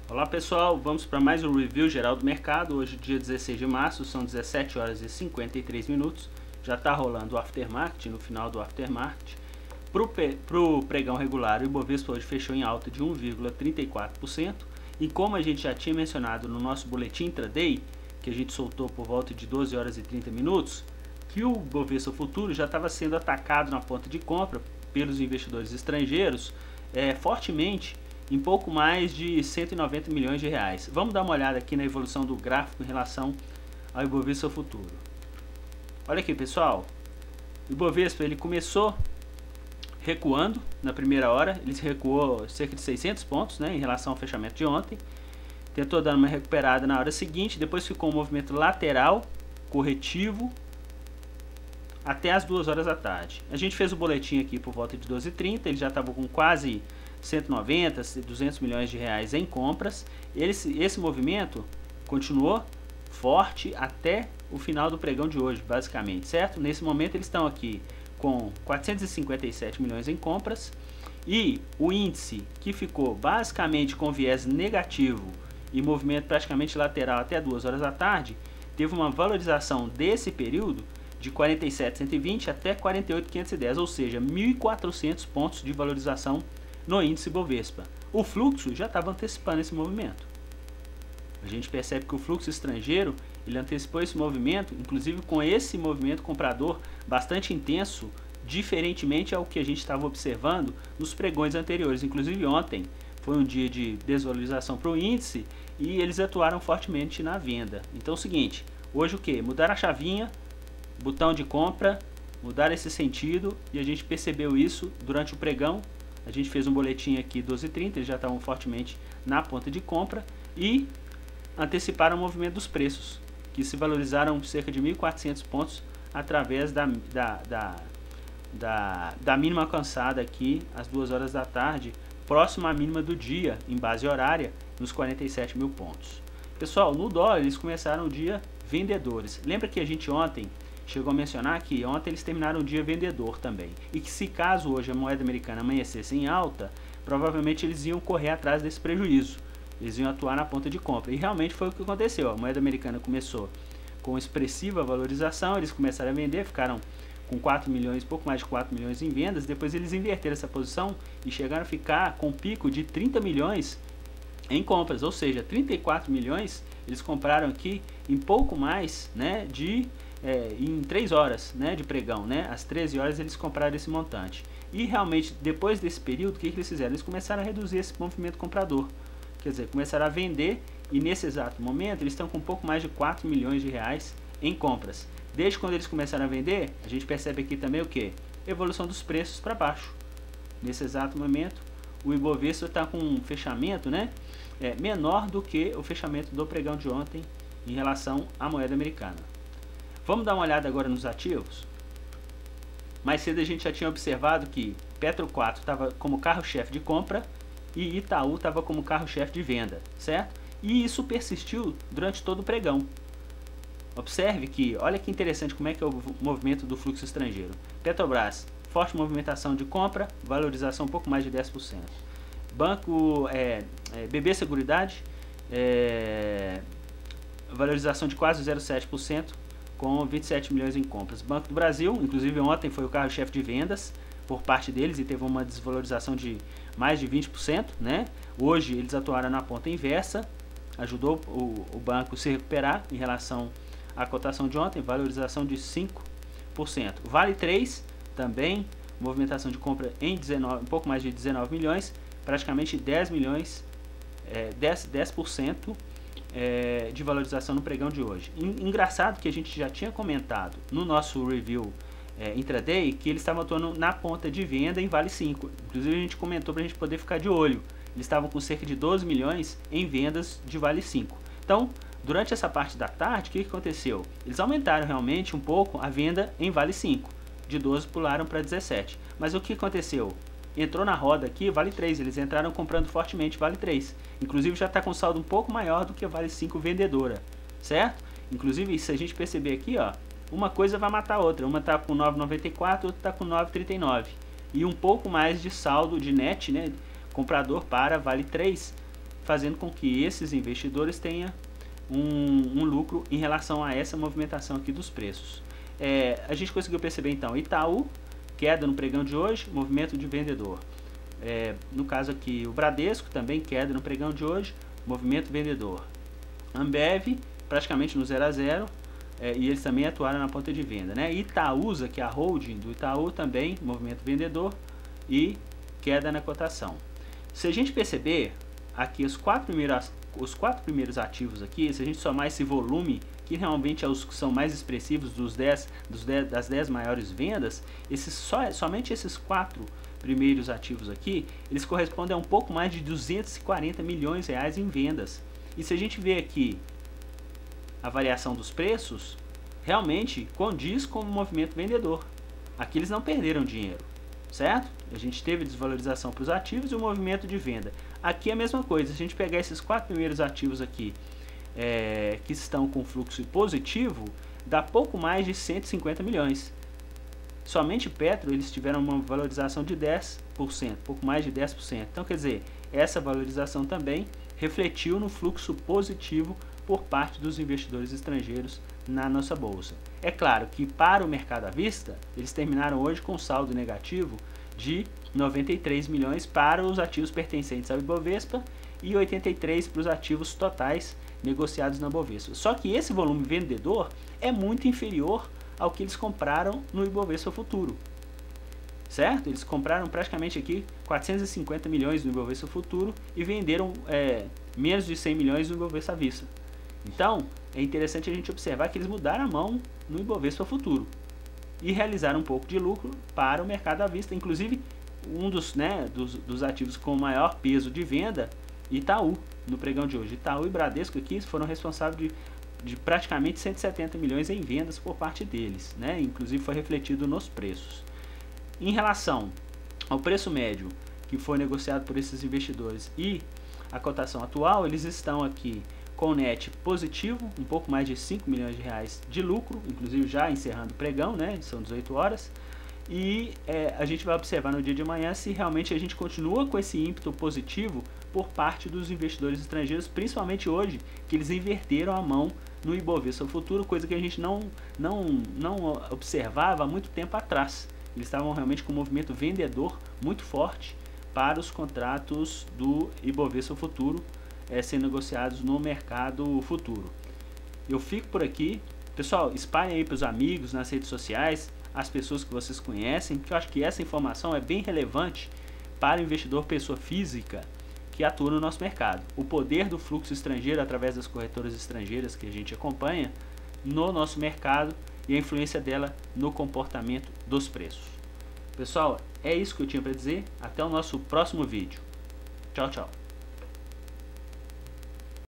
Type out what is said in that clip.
Olá pessoal, vamos para mais um review geral do mercado. Hoje dia 16 de março, são 17 horas e 53 minutos. Já está rolando o aftermarket, no final do aftermarket. Para o pregão regular, o Ibovespa hoje fechou em alta de 1,34%. E como a gente já tinha mencionado no nosso boletim intraday, que a gente soltou por volta de 12 horas e 30 minutos, que o Ibovespa futuro já estava sendo atacado na ponta de compra pelos investidores estrangeiros fortemente, em pouco mais de 190 milhões de reais. Vamos dar uma olhada aqui na evolução do gráfico em relação ao Ibovespa futuro. Olha aqui pessoal, o Ibovespa ele começou recuando na primeira hora, ele recuou cerca de 600 pontos, né, em relação ao fechamento de ontem. Tentou dar uma recuperada na hora seguinte, depois ficou um movimento lateral, corretivo, até as 2 horas da tarde. A gente fez o boletim aqui por volta de 12h30, ele já estava com quase 190, 200 milhões de reais em compras. Esse movimento continuou forte até o final do pregão de hoje, basicamente, certo? Nesse momento eles estão aqui com 457 milhões em compras e o índice, que ficou basicamente com viés negativo e movimento praticamente lateral até 2 horas da tarde, teve uma valorização desse período de 47.120 até 48.510, ou seja, 1.400 pontos de valorização no índice Bovespa. O fluxo já estava antecipando esse movimento. A gente percebe que o fluxo estrangeiro ele antecipou esse movimento, inclusive com esse movimento comprador bastante intenso, diferentemente ao que a gente estava observando nos pregões anteriores. Inclusive ontem foi um dia de desvalorização para o índice e eles atuaram fortemente na venda. Então é o seguinte, hoje o que? Mudaram a chavinha, botão de compra, mudar esse sentido, e a gente percebeu isso durante o pregão. A gente fez um boletim aqui 12h30, eles já estavam fortemente na ponta de compra e anteciparam o movimento dos preços, que se valorizaram cerca de 1.400 pontos através da mínima alcançada aqui às 2 horas da tarde, próxima à mínima do dia em base horária, nos 47 mil pontos. Pessoal, no dólar eles começaram o dia vendedores. Lembra que a gente ontem chegou a mencionar que ontem eles terminaram o dia vendedor também. E que se caso hoje a moeda americana amanhecesse em alta, provavelmente eles iam correr atrás desse prejuízo. Eles iam atuar na ponta de compra. E realmente foi o que aconteceu. A moeda americana começou com expressiva valorização, eles começaram a vender, ficaram com 4 milhões, pouco mais de 4 milhões em vendas. Depois eles inverteram essa posição e chegaram a ficar com um pico de 30 milhões em compras. Ou seja, 34 milhões eles compraram aqui em pouco mais, né, em 3 horas, né, de pregão, né? Às 13 horas eles compraram esse montante. E realmente, depois desse período, o que eles fizeram? Eles começaram a reduzir esse movimento comprador. Quer dizer, começaram a vender e nesse exato momento eles estão com um pouco mais de 4 milhões de reais em compras. Desde quando eles começaram a vender, a gente percebe aqui também o que? Evolução dos preços para baixo. Nesse exato momento, o Ibovespa está com um fechamento, né, menor do que o fechamento do pregão de ontem em relação à moeda americana. Vamos dar uma olhada agora nos ativos. Mais cedo a gente já tinha observado que Petro 4 estava como carro-chefe de compra e Itaú estava como carro-chefe de venda, certo? E isso persistiu durante todo o pregão. Observe que, olha que interessante como é que é o movimento do fluxo estrangeiro. Petrobras, forte movimentação de compra, valorização um pouco mais de 10%. Banco BB Seguridade, valorização de quase 0,7%. Com 27 milhões em compras. Banco do Brasil, inclusive ontem foi o carro-chefe de vendas por parte deles e teve uma desvalorização de mais de 20%, né? Hoje eles atuaram na ponta inversa, ajudou o banco a se recuperar em relação à cotação de ontem, valorização de 5%. Vale 3 também, movimentação de compra em um pouco mais de 19 milhões, praticamente 10 milhões, 10% de valorização no pregão de hoje. Engraçado que a gente já tinha comentado no nosso review intraday que eles estavam atuando na ponta de venda em Vale 5. Inclusive a gente comentou para a gente poder ficar de olho. Eles estavam com cerca de 12 milhões em vendas de Vale 5. Então, durante essa parte da tarde, o que aconteceu? Eles aumentaram realmente um pouco a venda em Vale 5. De 12 pularam para 17. Mas o que aconteceu? Entrou na roda aqui Vale 3, eles entraram comprando fortemente Vale 3. Inclusive já está com saldo um pouco maior do que a Vale 5 vendedora, certo? Inclusive, se a gente perceber aqui, ó, uma coisa vai matar a outra. Uma está com 9,94, outra está com 9,39. E um pouco mais de saldo de net, né, comprador para Vale 3, fazendo com que esses investidores tenham um lucro em relação a essa movimentação aqui dos preços. A gente conseguiu perceber então Itaú, queda no pregão de hoje, movimento de vendedor. No caso aqui o Bradesco também queda no pregão de hoje, movimento vendedor. Ambev praticamente no 0 a 0, e eles também atuaram na ponta de venda, né? Itaúsa, que é a holding do Itaú, também movimento vendedor e queda na cotação. Se a gente perceber aqui os quatro primeiros ativos aqui, se a gente somar esse volume, que realmente é os que são mais expressivos das 10 maiores vendas, somente esses 4 primeiros ativos aqui, eles correspondem a um pouco mais de 240 milhões de reais em vendas. E se a gente vê aqui a variação dos preços, realmente condiz com o movimento vendedor. Aqui eles não perderam dinheiro, certo? A gente teve desvalorização para os ativos e o movimento de venda. Aqui é a mesma coisa, se a gente pegar esses 4 primeiros ativos aqui, que estão com fluxo positivo, dá pouco mais de 150 milhões. Somente Petro, eles tiveram uma valorização de 10%, pouco mais de 10%. Então, quer dizer, essa valorização também refletiu no fluxo positivo por parte dos investidores estrangeiros na nossa bolsa. É claro que para o mercado à vista, eles terminaram hoje com saldo negativo de 93 milhões para os ativos pertencentes ao Ibovespa e 83 para os ativos totais negociados na Bovespa. Só que esse volume vendedor é muito inferior ao que eles compraram no Ibovespa Futuro, certo? Eles compraram praticamente aqui 450 milhões no Ibovespa Futuro e venderam menos de 100 milhões no Ibovespa à vista. Então, é interessante a gente observar que eles mudaram a mão no Ibovespa Futuro e realizaram um pouco de lucro para o mercado à vista. Inclusive, um dos ativos com maior peso de venda, Itaú, no pregão de hoje. Itaú e Bradesco aqui foram responsáveis de praticamente 170 milhões em vendas por parte deles, né? Inclusive foi refletido nos preços. Em relação ao preço médio que foi negociado por esses investidores e a cotação atual, eles estão aqui com o net positivo, um pouco mais de 5 milhões de reais de lucro, inclusive já encerrando o pregão, né? São 18 horas. E a gente vai observar no dia de amanhã se realmente a gente continua com esse ímpeto positivo por parte dos investidores estrangeiros, principalmente hoje, que eles inverteram a mão no Ibovespa Futuro, coisa que a gente não observava há muito tempo atrás. Eles estavam realmente com um movimento vendedor muito forte para os contratos do Ibovespa Futuro sendo negociados no mercado futuro. Eu fico por aqui. Pessoal, espalhem aí para os amigos nas redes sociais, as pessoas que vocês conhecem, que eu acho que essa informação é bem relevante para o investidor pessoa física que atua no nosso mercado. O poder do fluxo estrangeiro através das corretoras estrangeiras que a gente acompanha no nosso mercado e a influência dela no comportamento dos preços. Pessoal, é isso que eu tinha para dizer. Até o nosso próximo vídeo. Tchau, tchau.